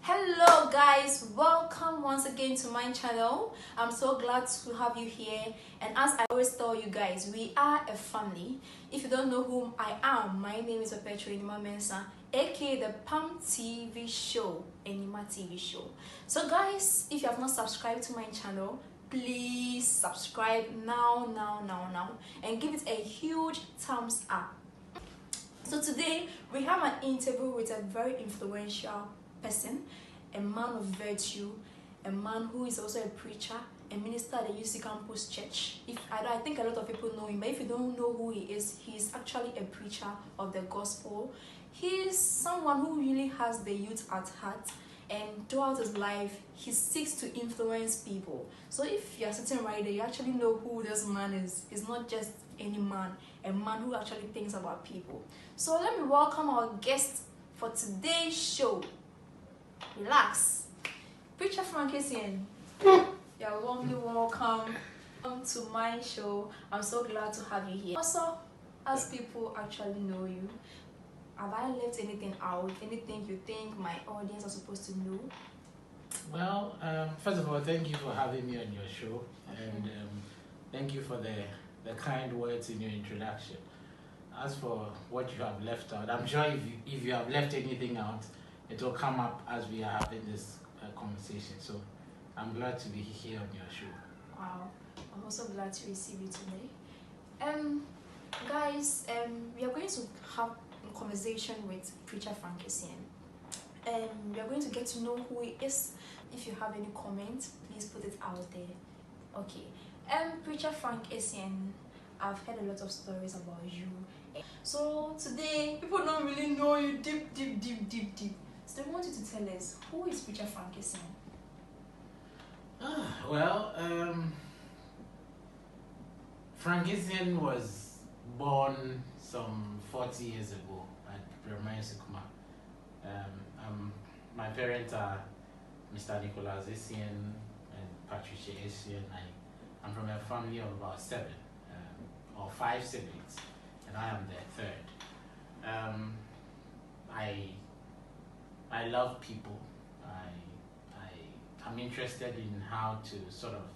Hello guys, welcome once again to my channel. I'm so glad to have you here, and as I always tell you guys, we are a family. If you don't know whom I am, my name is Animah, aka the Pam TV show, Animah TV show. So guys, if you have not subscribed to my channel, please subscribe now and give it a huge thumbs up. So today we have an interview with a very influential person, a man of virtue, a man who is also a preacher, a minister at the UC Campus Church. I think a lot of people know him, but if you don't know who he is actually a preacher of the gospel. He is someone who really has the youth at heart, and throughout his life he seeks to influence people. So if you are sitting right there, you actually know who this man is. He's not just any man, a man who actually thinks about people. So let me welcome our guest for today's show. Relax. Preacher Frank Essien, you're warmly welcome to my show. I'm so glad to have you here. Also, as people actually know you, have I left anything out? Anything you think my audience are supposed to know? Well, first of all, thank you for having me on your show, and thank you for the kind words in your introduction. As for what you have left out, I'm sure if you have left anything out, it will come up as we are having this conversation. So I'm glad to be here on your show. Wow, I'm also glad to receive you today. Guys, we are going to have a conversation with Preacher Frank Essien. We are going to get to know who he is. If you have any comments, please put it out there. Okay. Preacher Frank Essien, I've heard a lot of stories about you. So today, people don't really know you deep. So I want you to tell us, who is Preacher Frank Essien? Frank Essien was born some 40 years ago at Bremai Sikuma. My parents are Mr. Nicholas Essien and Patricia Essien. I'm from a family of about 7 or 5 siblings, and I am the third. I love people. I'm interested in how to sort of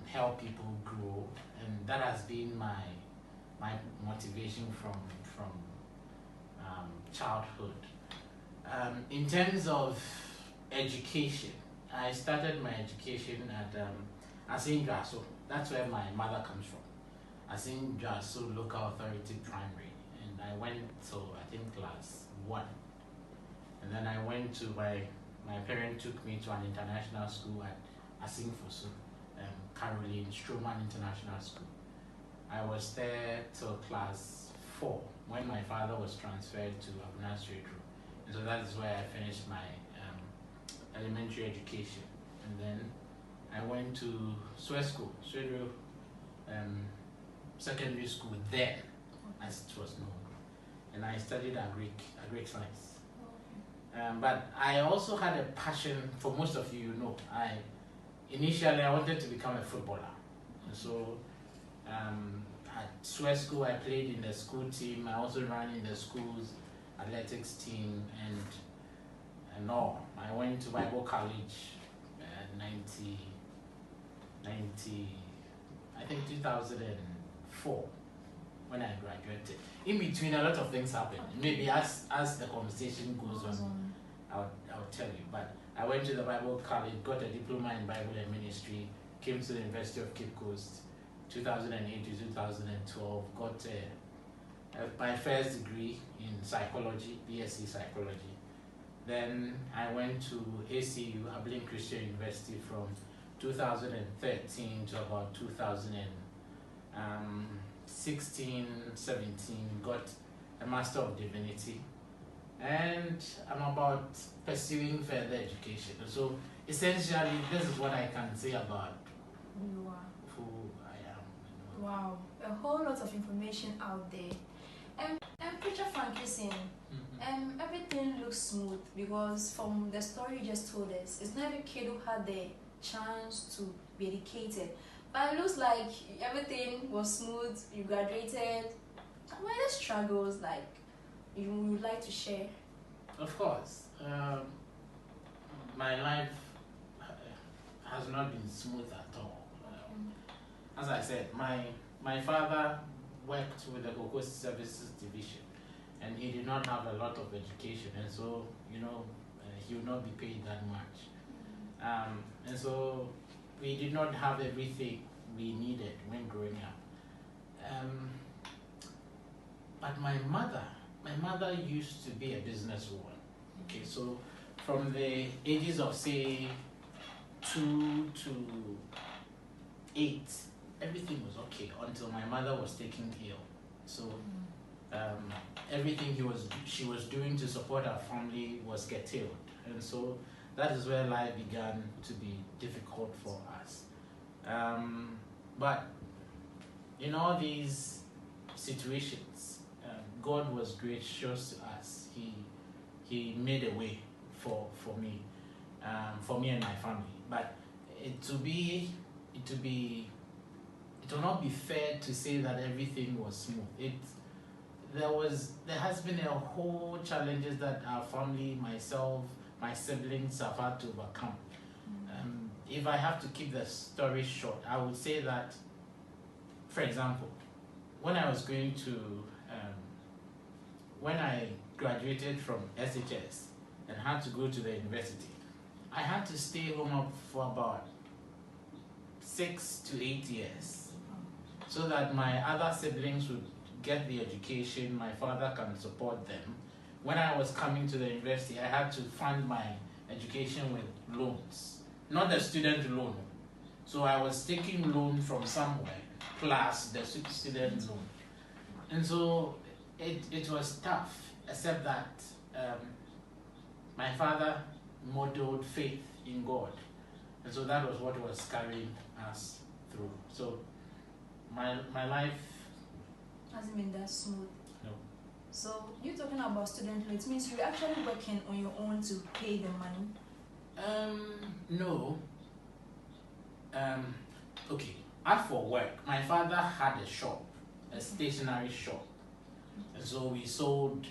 help people grow, and that has been my motivation from childhood. In terms of education, I started my education at Essien. So that's where my mother comes from. Essien Local Authority Primary, and I went to I think class 1, and then I went to my parents took me to an international school at Essien, Caroline Stroman International School. I was there till class 4 when my father was transferred to Abuna Street Road, and so that is where I finished my elementary education, and then I went to Swesco, secondary school then, as it was known, and I studied agric science. But I also had a passion, for most of you know, initially I wanted to become a footballer. And so at Swesco I played in the school team. I also ran in the school's athletics team and all. I went to Bible College 2004 when I graduated. In between, a lot of things happened. Maybe as the conversation goes on, I'll tell you. But I went to the Bible College, got a diploma in Bible and Ministry, came to the University of Cape Coast, 2008 to 2012, got my first degree in psychology, BSc Psychology. Then I went to ACU, Abilene Christian University, from 2013 to about 2016, 17, got a Master of Divinity, and I'm about pursuing further education. So essentially, this is what I can say about who I am. Wow, a whole lot of information out there. And Preacher Frank Essien, everything looks smooth, because from the story you just told us, it's not every kid who had the chance to be educated. But it looks like everything was smooth. You graduated. What are the struggles like you would like to share? Of course. my life has not been smooth at all. As I said, my father worked with the Cocoa Services Division, and he did not have a lot of education, and so he would not be paid that much. And so we did not have everything we needed when growing up. But my mother used to be a businesswoman. Okay, so from the ages of say 2 to 8, everything was okay until my mother was taken ill. So everything she was doing to support her family was curtailed, and so that is where life began to be difficult for us. But in all these situations, God was gracious to us. He made a way for me and my family. But it will not be fair to say that everything was smooth. There has been a whole challenges that our family, myself, my siblings have had to overcome. If I have to keep the story short, I would say that, for example, when I was going to when I graduated from SHS and had to go to the university, I had to stay home for about 6 to 8 years so that my other siblings would get the education, my father can support them. When I was coming to the university, I had to fund my education with loans, not the student loan. So I was taking loan from somewhere plus the student loan. And so it was tough, except that my father modeled faith in God. And so that was what was carrying us through. So my life hasn't been that smooth. No. So you talking about student loan, it means you're actually working on your own to pay the money? No. Okay. As for work, my father had a shop, a stationery shop. And so we sold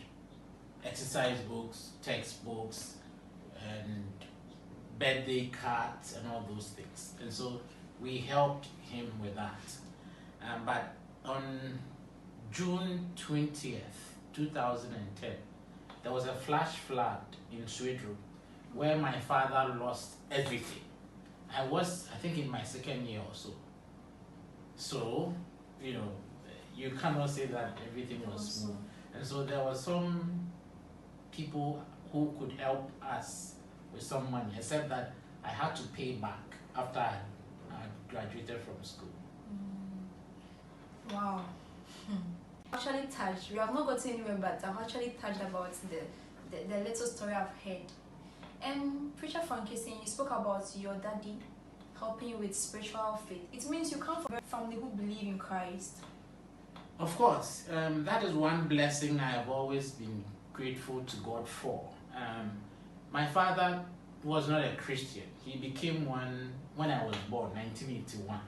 exercise books, textbooks, and birthday cards and all those things. And so we helped him with that. But on June 20th, 2010, there was a flash flood in Sweden where my father lost everything. I think, in my second year or so. So, you cannot say that everything was smooth. And so there were some people who could help us with some money, except that I had to pay back after I graduated from school. Wow. I'm actually touched. We have not gotten anywhere, but I'm actually touched about the little story I've heard. And Preacher Frank, you spoke about your daddy helping you with spiritual faith. It means you come from a family who believe in Christ. Of course, that is one blessing I have always been grateful to God for. My father was not a Christian. He became one when I was born, 1981.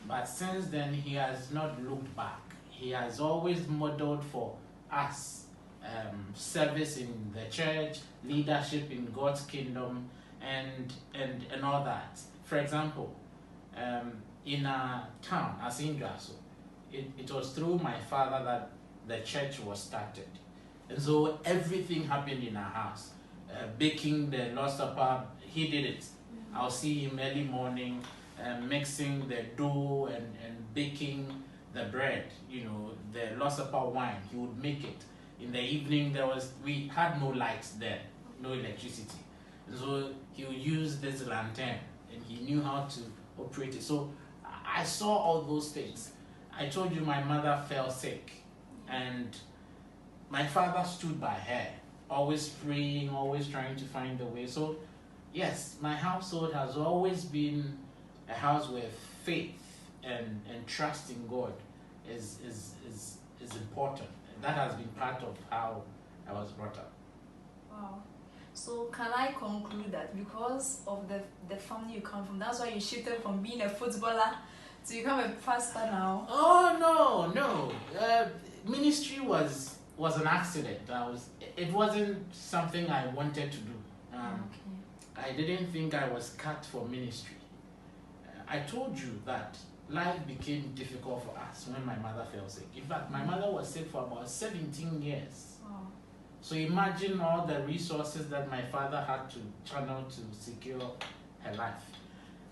But since then, he has not looked back. He has always modeled for us service in the church, leadership in God's kingdom, and all that. For example, in our town, Essien, it was through my father that the church was started. And so everything happened in our house. Baking the Lord's Supper, he did it. I'll see him early morning mixing the dough and baking the bread, the Lord's Supper wine. He would make it. In the evening, we had no lights then, no electricity. And so he would use this lantern, and he knew how to operate it. So I saw all those things. I told you my mother fell sick, and my father stood by her, always praying, always trying to find a way. So yes, my household has always been a house where faith and trust in God is important. That has been part of how I was brought up. Wow. So can I conclude that because of the family you come from, that's why you shifted from being a footballer to become a pastor now? Oh no. Ministry was an accident. It wasn't something I wanted to do. Okay. I I didn't think I was cut for ministry. I told you that life became difficult for us when my mother fell sick. In fact, my mother was sick for about 17 years. Oh. So imagine all the resources that my father had to channel to secure her life.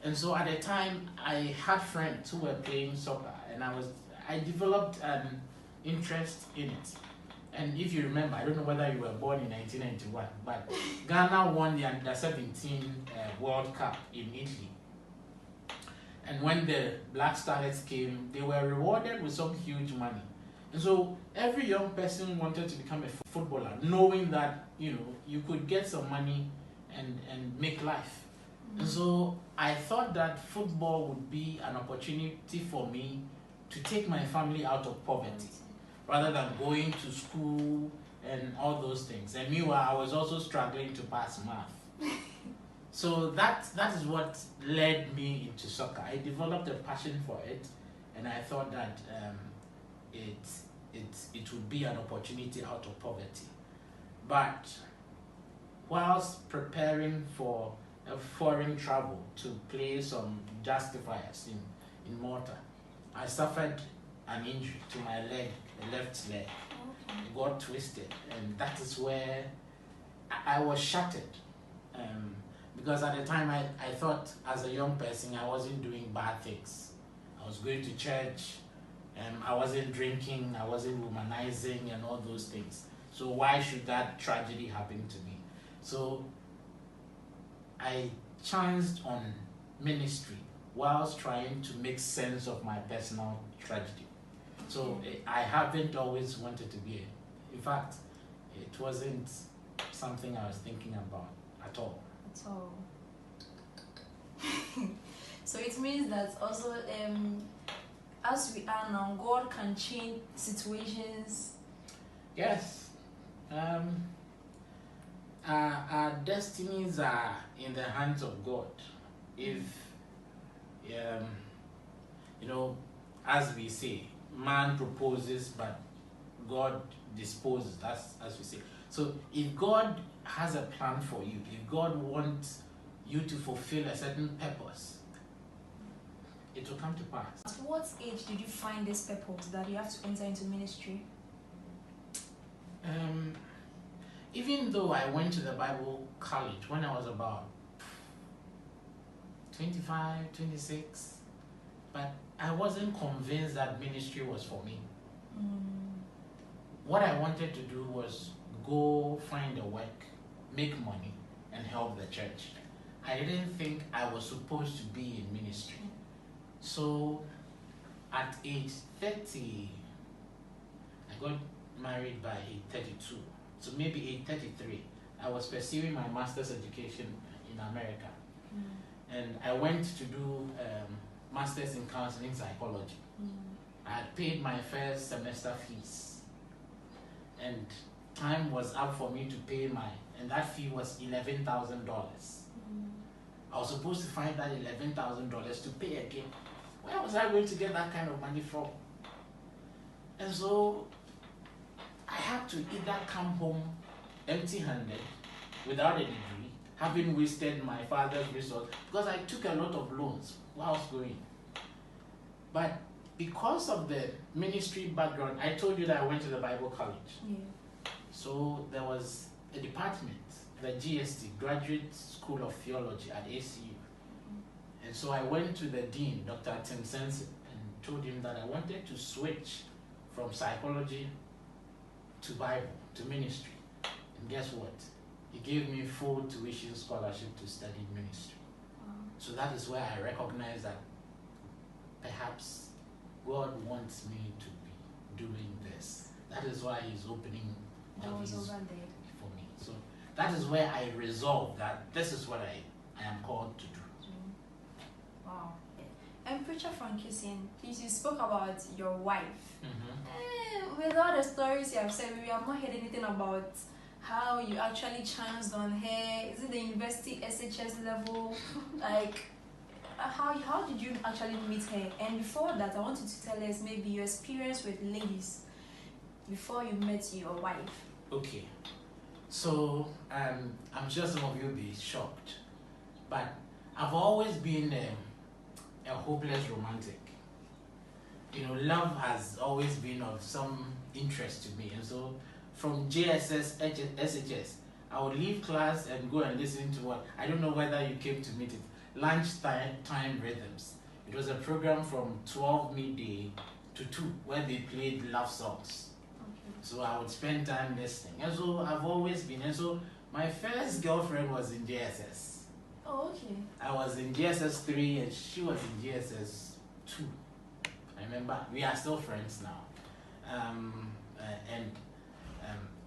And so at the time, I had friends who were playing soccer, and I developed an interest in it. And if you remember, I don't know whether you were born in 1991, but Ghana won the Under-17 World Cup in Italy. And when the Black Stars came, they were rewarded with some huge money. And so every young person wanted to become a footballer, knowing that, you know, you could get some money and make life. And so I thought that football would be an opportunity for me to take my family out of poverty, rather than going to school and all those things. And meanwhile, I was also struggling to pass math. So that is what led me into soccer. I developed a passion for it, and I thought that it would be an opportunity out of poverty. But whilst preparing for a foreign travel to play some justifiers in Malta, I suffered an injury to my leg, the left leg. Okay. It got twisted, and that is where I was shattered. Because at the time I thought, as a young person, I wasn't doing bad things. I was going to church, I wasn't drinking, I wasn't womanizing and all those things. So why should that tragedy happen to me? So I chanced on ministry whilst trying to make sense of my personal tragedy. So I haven't always wanted to be in fact, it wasn't something I was thinking about at all. At all. So it means that also, as we are now, God can change situations. Yes. Our destinies are in the hands of God. If, you know, as we say, man proposes, but God disposes, as we say. So if God has a plan for you, if God wants you to fulfill a certain purpose, it will come to pass. At what age did you find this purpose that you have to enter into ministry? Even though I went to the Bible college when I was about 25, 26, but I wasn't convinced that ministry was for me. What I wanted to do was go find a work, make money, and help the church. I didn't think I was supposed to be in ministry. So at age 30, I got married by age 32. So maybe age 33, I was pursuing my master's education in America. And I went to do master's in counseling psychology. I had paid my first semester fees. And time was up for me to pay and that fee was $11,000. I was supposed to find that $11,000 to pay again. Where was I going to get that kind of money from? And so I had to either come home empty-handed, without a degree, having wasted my father's resources, because I took a lot of loans whilst going. But because of the ministry background, I told you that I went to the Bible college. Yeah. So there was a department, the GST, Graduate School of Theology at ACU. And so I went to the dean, Dr. Tim Sensi, and told him that I wanted to switch from psychology to Bible, to ministry. And guess what? He gave me full tuition scholarship to study ministry. So that is where I recognize that perhaps God wants me to be doing this. That is why he's opening doors for me. So that is where I resolved that this is what I am called to do. Wow. And Preacher Frank Essien, please, you spoke about your wife. With all the stories you have said, we have not heard anything about how you actually chanced on her. Is it the university SHS level? Like, how did you actually meet her? And before that, I want you to tell us maybe your experience with ladies before you met your wife. Okay. So, I'm sure some of you will be shocked. But I've always been a hopeless romantic. Love has always been of some interest to me. And so from JSS, SHS, I would leave class and go and listen to what, I don't know whether you came to meet it, lunchtime rhythms. It was a program from 12 midday to 2 where they played love songs. Okay. So I would spend time listening. And so I've always been, and so my first girlfriend was in JSS. Oh, okay. I was in GSS 3 and she was in GSS 2. I remember we are still friends now.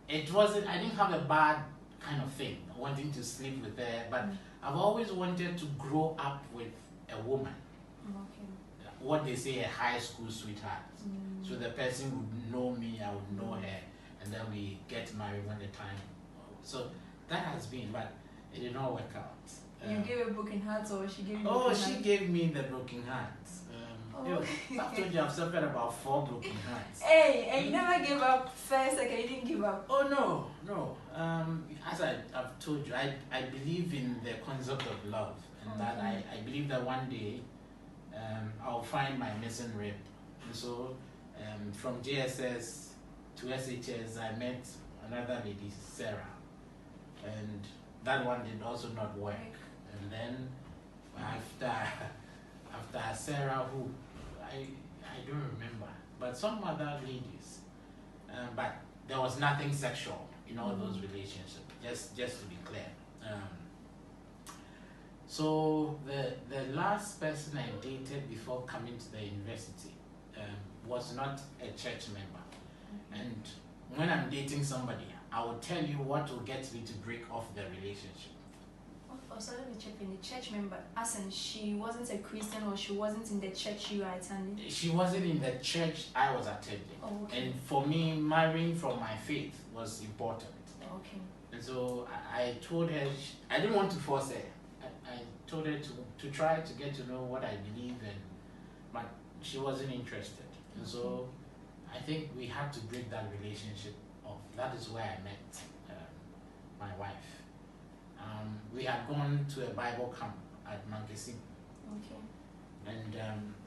It wasn't, I didn't have a bad kind of thing, wanting to sleep with her, but I've always wanted to grow up with a woman. Okay. What they say, a high school sweetheart. So the person would know me, I would know her, and then we get married when the time. So that has been, but it did not work out. You gave a broken heart, or she gave you? Oh, she gave me the broken heart. I've told you I've suffered about 4 broken hearts. Hey, and you never gave up first, like you didn't give up. Oh no. As I've told you, I believe in the concept of love, and that I believe that one day I'll find my missing rib. And so from JSS to SHS, I met another lady, Sarah, and that one did also not work. And then after Sarah, who I don't remember, but some other ladies, but there was nothing sexual in all those relationships. Just to be clear. So the last person I dated before coming to the university was not a church member, and when I'm dating somebody, I will tell you what will get me to break off the relationship. Oh, so let me check in the church member. As in, she wasn't a Christian, or she wasn't in the church you are attending? She wasn't in the church I was attending. Oh, okay. And for me, marrying from my faith was important. Okay. And so I told her, I didn't want to force her. I told her to try to get to know what I believe in, but she wasn't interested. And so I think we had to break that relationship off. That is where I met my wife. We had gone to a Bible camp at Essien. Okay. And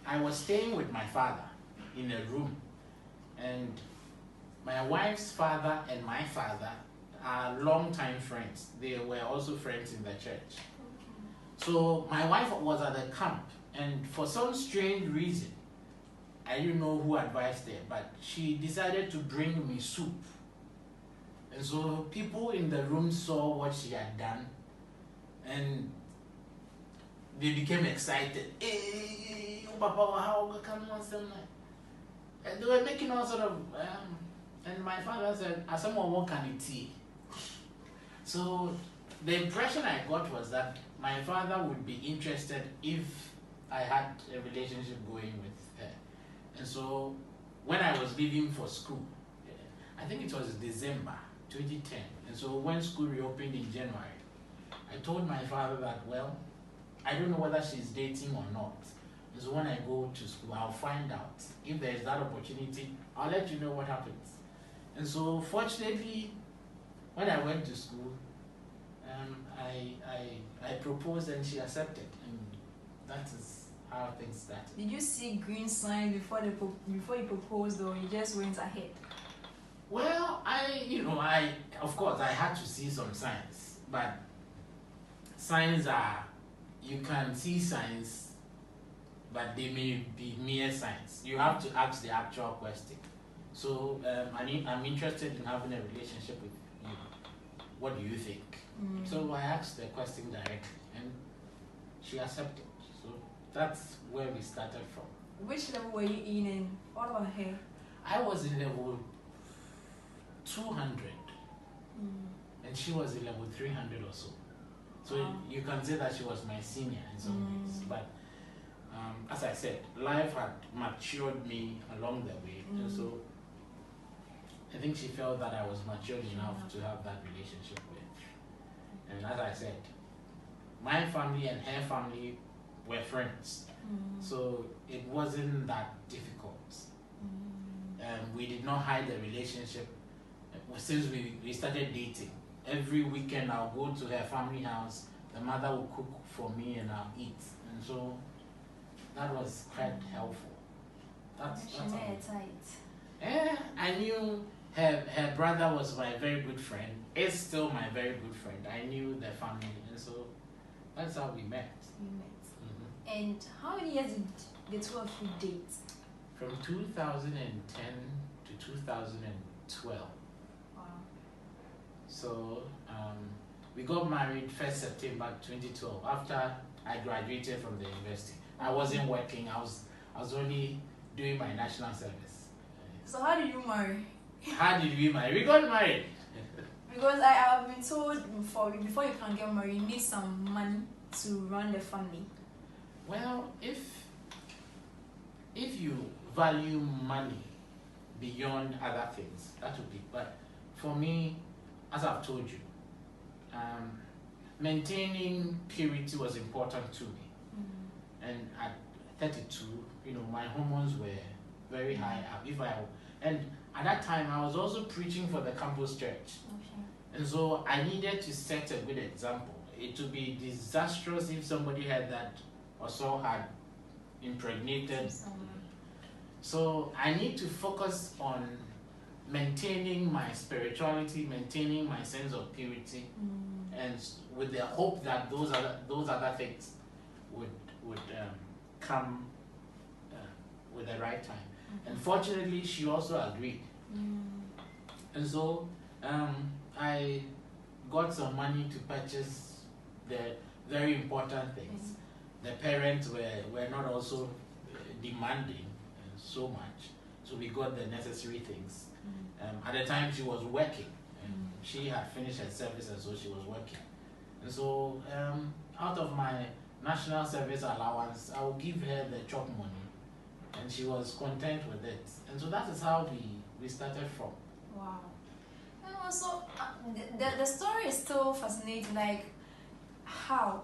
I was staying with my father in a room. And my wife's father and my father are longtime friends. They were also friends in the church. Okay. So my wife was at the camp, and for some strange reason, I didn't know who advised her, but she decided to bring me soup. And so people in the room saw what she had done, and they became excited. Hey, Papa, how come on something? And they were making all sort of, and my father said, "As someone walk on the tea." So the impression I got was that my father would be interested if I had a relationship going with her. And so when I was leaving for school, I think it was December 2010, and so when school reopened in January, I told my father that, well, I don't know whether she's dating or not. And so when I go to school, I'll find out. If there is that opportunity, I'll let you know what happens. And so fortunately, when I went to school, I proposed and she accepted, and that is how things started. Did you see green signs before you proposed, or you just went ahead? Well, of course, I had to see some signs, but signs are, you can see signs, but they may be mere signs. You have to ask the actual question. So I'm interested in having a relationship with you. What do you think? So I asked the question directly, and she accepted. So that's where we started from. Which level were you in, and what about her? I was in level 200, and she was in level 300 or so. So you can say that she was my senior in some ways. But as I said, life had matured me along the way, and so I think she felt that I was mature enough to have that relationship with. And as I said, my family and her family were friends, so it wasn't that difficult. We did not hide the relationship. Since we started dating, every weekend I'll go to her family house the mother would cook for me and I'll eat. And so that was quite helpful. That's I knew her brother was my very good friend. Is still my very good friend. I knew the family, and so that's how we met. You met. Mm-hmm. And how many years did the two of you date? From 2010 to 2012. Wow. So we got married 1st September 2012 after I graduated from the university. I wasn't working. I was only doing my national service. So how did you marry? How did we marry? We got married. Because I have been told before you can get married, you need some money to run the family. Well, if you value money beyond other things, that would be. But for me, as I've told you, maintaining purity was important to me. Mm-hmm. And at 32, my hormones were very high up. And at that time, I was also preaching for the campus church. Okay. And so I needed to set a good example. It would be disastrous if somebody had that or so had impregnated. So I need to focus on maintaining my spirituality, maintaining my sense of purity, and with the hope that those other things would come with the right time. Mm-hmm. And fortunately, she also agreed. And so I got some money to purchase the very important things. The parents were not also demanding so much, so we got the necessary things. At the time, she was working, and she had finished her service, and so she was working. And so out of my national service allowance, I would give her the chop money, and she was content with it. And so that is how we started from. Wow. And also, the story is still fascinating. Like, how?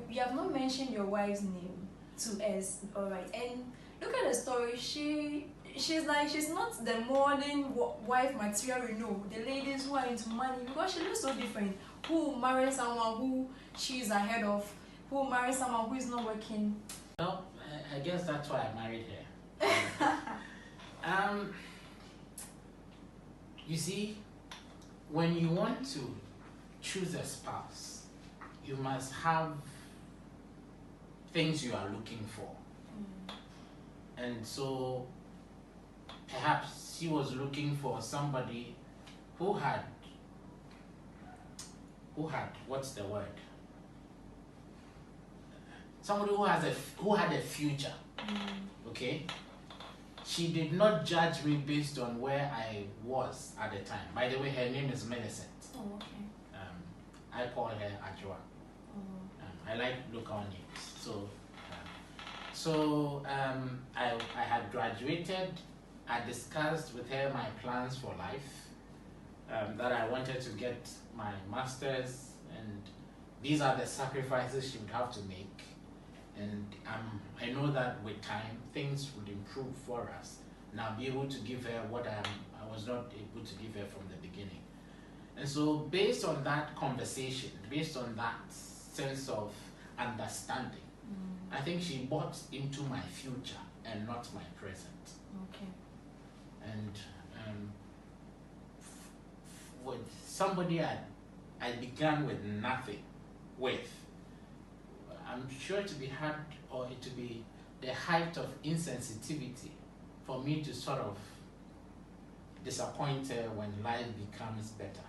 We have not mentioned your wife's name to us, alright? And look at the story. She's not the modern wife material, the ladies who are into money, because she looks so different. Who marries someone who she's ahead of, who marries someone who is not working. Well, I guess that's why I married her. You see, when you want to choose a spouse, you must have things you are looking for. And so perhaps she was looking for somebody who had what's the word? Somebody who had a future. Okay? She did not judge me based on where I was at the time. By the way, her name is Millicent. Oh, okay. I call her Ajwa. I like local names. So I had graduated. I discussed with her my plans for life, that I wanted to get my master's, and these are the sacrifices she would have to make. And I know that with time, things would improve for us. And I'll be able to give her what I was not able to give her from the beginning. And so based on that conversation, based on that sense of understanding, I think she bought into my future and not my present. Okay. And with somebody I began with nothing with, I'm sure to be hard, or to be the height of insensitivity for me to sort of disappoint her when life becomes better.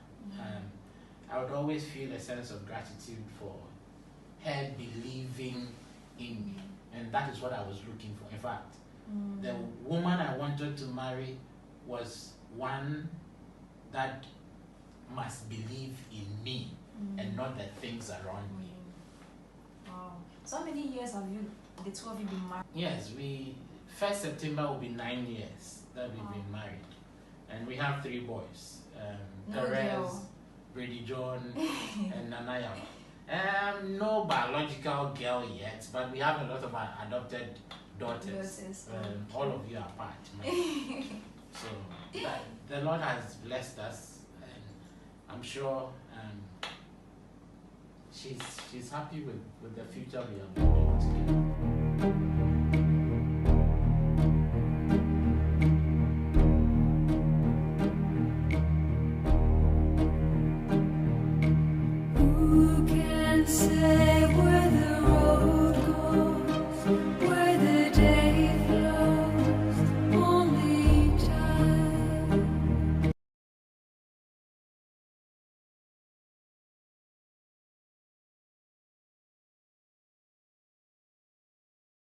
I would always feel a sense of gratitude for her believing in me, and that is what I was looking for. In fact, the woman I wanted to marry was one that must believe in me and not the things around me. Wow. So how many years have the two of you been married? Yes, 1st September will be 9 years that we've been married. And we have 3 boys. Perez, Brady John, and Nanaya. No biological girl yet, but we have a lot of adopted daughters. All of you are part. So the Lord has blessed us, and I'm sure she's happy with the future we are building together. Who can say